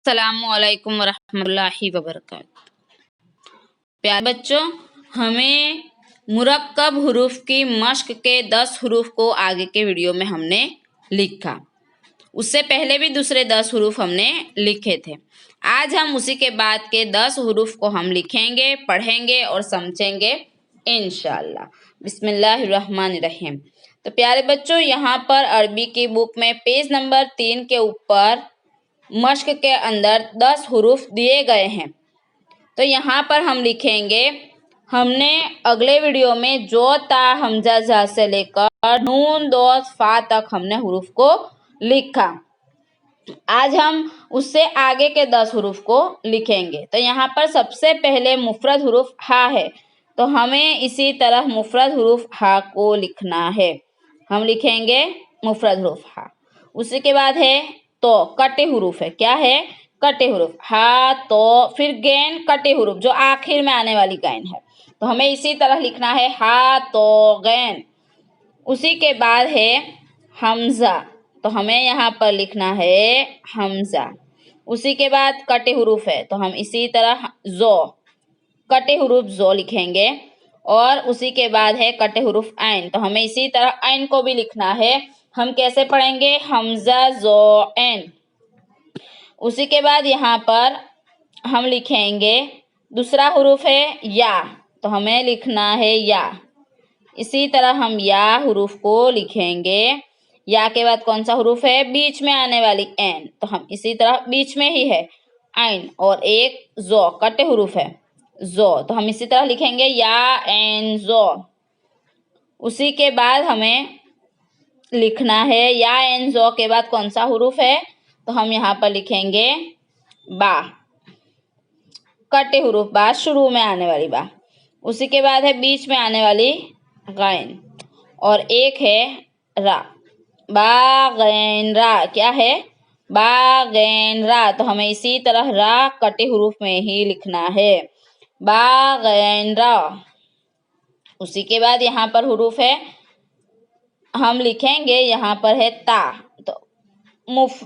السلام علیکم ورحمۃ اللہ وبرکاتہ۔ پیارے بچوں، ہمیں مرکب حروف کی مشق کے 10 حروف کو آگے کے ویڈیو میں ہم نے لکھا۔ اس سے پہلے بھی دوسرے 10 حروف ہم نے لکھے تھے۔ آج ہم اسی کے بعد کے 10 حروف کو ہم لکھیں گے، پڑھیں گے اور سمجھیں گے انشاءاللہ۔ بسم اللہ الرحمن الرحیم۔ تو پیارے بچوں، یہاں پر عربی کی بک میں پیج نمبر 3 کے اوپر مشق کے اندر 10 حروف دیے گئے ہیں۔ تو یہاں پر ہم لکھیں گے، ہم نے اگلے ویڈیو میں جو تا حمزہ جا سے لے کر نون دوت فا تک ہم نے حروف کو لکھا۔ آج ہم اس سے آگے کے 10 حروف کو لکھیں گے۔ تو یہاں پر سب سے پہلے مفرد حروف ہا ہے، تو ہمیں اسی طرح مفرد حروف ہا کو لکھنا ہے۔ ہم لکھیں گے مفرد حروف ہا۔ اسی کے بعد ہے تو، کٹے حروف ہے۔ کیا ہے؟ کٹے حروف، ہا تو، پھر گین کٹے حروف جو آخر میں آنے والی گین ہے، تو ہمیں اسی طرح لکھنا ہے ہا تو گین۔ اسی کے بعد ہے حمزہ، تو ہمیں یہاں پر لکھنا ہے حمزہ۔ اسی کے بعد کٹے حروف ہے، تو ہم اسی طرح زو، کٹے حروف زو لکھیں گے۔ اور اسی کے بعد ہے کٹے حروف عین، تو ہمیں اسی طرح عین کو بھی لکھنا ہے۔ ہم کیسے پڑھیں گے؟ حمزہ زو عین۔ اسی کے بعد یہاں پر ہم لکھیں گے دوسرا حروف ہے یا، تو ہمیں لکھنا ہے یا۔ اسی طرح ہم یا حروف کو لکھیں گے۔ یا کے بعد کون سا حروف ہے؟ بیچ میں آنے والی عین، تو ہم اسی طرح بیچ میں ہی ہے عین، اور ایک زو کٹے حروف ہے زو، تو ہم اسی طرح لکھیں گے یا عین زو۔ اسی کے بعد ہمیں لکھنا ہے یا عین زو کے بعد کون سا حروف ہے؟ تو ہم یہاں پر لکھیں گے با، کٹے حروف با، شروع میں آنے والی با۔ اسی کے بعد ہے بیچ میں آنے والی غین، اور ایک ہے را، با غین را۔ کیا ہے؟ با غین را، تو ہمیں اسی طرح را کٹے حروف میں ہی لکھنا ہے، با غین را۔ اسی کے بعد یہاں پر حروف ہے، ہم لکھیں گے یہاں پر ہے تا، تو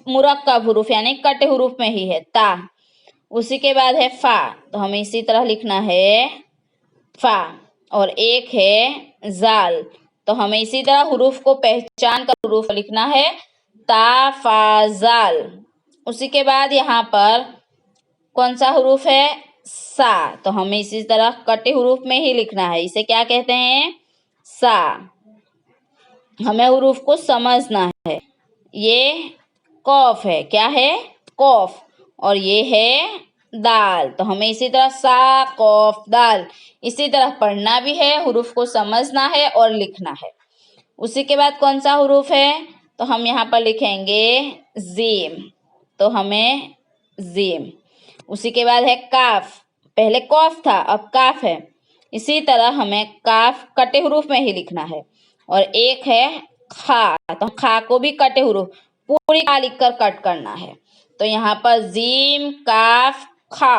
مرکب حروف یعنی کٹے حروف میں ہی ہے تا۔ اسی کے بعد ہے فا، تو ہمیں اسی طرح لکھنا ہے فا، اور ایک ہے زال، تو ہمیں اسی طرح حروف کو پہچان کر حروف لکھنا ہے تا فا زال۔ اسی کے بعد یہاں پر کون سا حروف ہے؟ سا، تو ہمیں اسی طرح کٹے حروف میں ہی لکھنا ہے۔ اسے کیا کہتے ہیں؟ سا۔ ہمیں حروف کو سمجھنا ہے۔ یہ قوف ہے۔ کیا ہے؟ قوف، اور یہ ہے دال، تو ہمیں اسی طرح سا قوف دال، اسی طرح پڑھنا بھی ہے، حروف کو سمجھنا ہے اور لکھنا ہے۔ اسی کے بعد کون سا حروف ہے؟ تو ہم یہاں پر لکھیں گے زیم، تو ہمیں زیم۔ اسی کے بعد ہے کاف، پہلے قوف تھا اب کاف ہے، اسی طرح ہمیں کاف کٹے حروف میں ہی لکھنا ہے۔ اور ایک ہے خا، تو خا کو بھی کٹے حروف پوری خا لکھ کر کٹ کرنا ہے، تو یہاں پر زیم کاف خا،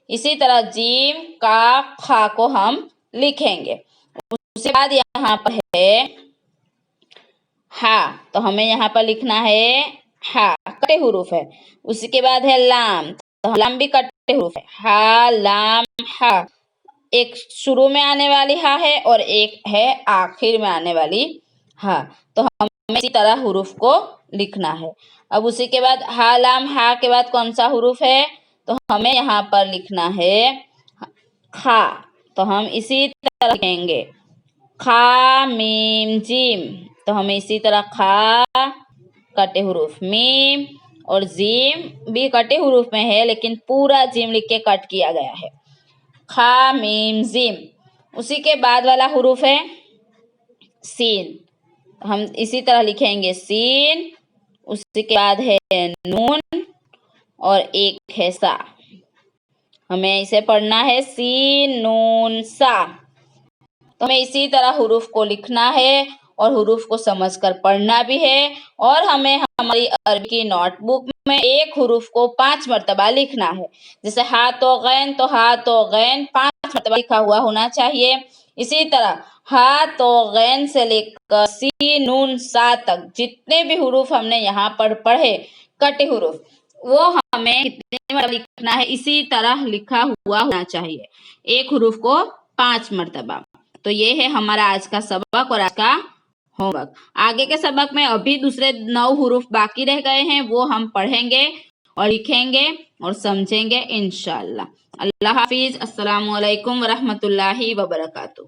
اسی طرح جیم کاف خا کو ہم لکھیں گے۔ اس کے بعد یہاں پر ہے ہا، تو ہمیں یہاں پر لکھنا ہے ہا، کٹے حروف ہے۔ اسی کے بعد ہے لام، تو لام بھی کٹے حروف ہے، ہا لام ہا، ایک شروع میں آنے والی ہا ہے اور ایک ہے آخر میں آنے والی ہا، تو ہمیں اسی طرح حروف کو لکھنا ہے۔ اب اسی کے بعد ہا لام ہا کے بعد کون سا حروف ہے؟ تو ہمیں یہاں پر لکھنا ہے خا، تو ہم اسی طرح لکھیں گے خا میم جیم، تو ہمیں اسی طرح خا کٹے حروف، میم اور زیم بھی کٹے حروف میں ہے لیکن پورا جیم لکھ کے کٹ کیا گیا ہے، خا میم زیم۔ اسی کے بعد والا حروف ہے سین، ہم اسی طرح لکھیں گے سین۔ اسی کے بعد ہے نون اور ایک ہے سا، ہمیں اسے پڑھنا ہے سین نون سا، تو ہمیں اسی طرح حروف کو لکھنا ہے اور حروف کو سمجھ کر پڑھنا بھی ہے۔ اور ہمیں ہماری عربی کی نوٹ بک میں ایک حروف کو 5 مرتبہ لکھنا ہے، جیسے ہا تو غین، تو ہا تو غین 5 مرتبہ لکھا ہوا ہونا چاہیے۔ اسی طرح ہا تو غین سے لے کر سین نون سا تک جتنے بھی حروف ہم نے یہاں پر پڑھے کٹے حروف، وہ ہمیں کتنے مرتبہ لکھنا ہے، اسی طرح لکھا ہوا ہونا چاہیے، ایک حروف کو 5 مرتبہ۔ تو یہ ہے ہمارا آج کا سبق اور آج کا ہوم ورک۔ آگے کے سبق میں ابھی دوسرے 9 حروف باقی رہ گئے ہیں، وہ ہم پڑھیں گے اور لکھیں گے اور سمجھیں گے انشاءاللہ۔ اللہ حافظ۔ السلام علیکم ورحمۃ اللہ وبرکاتہ۔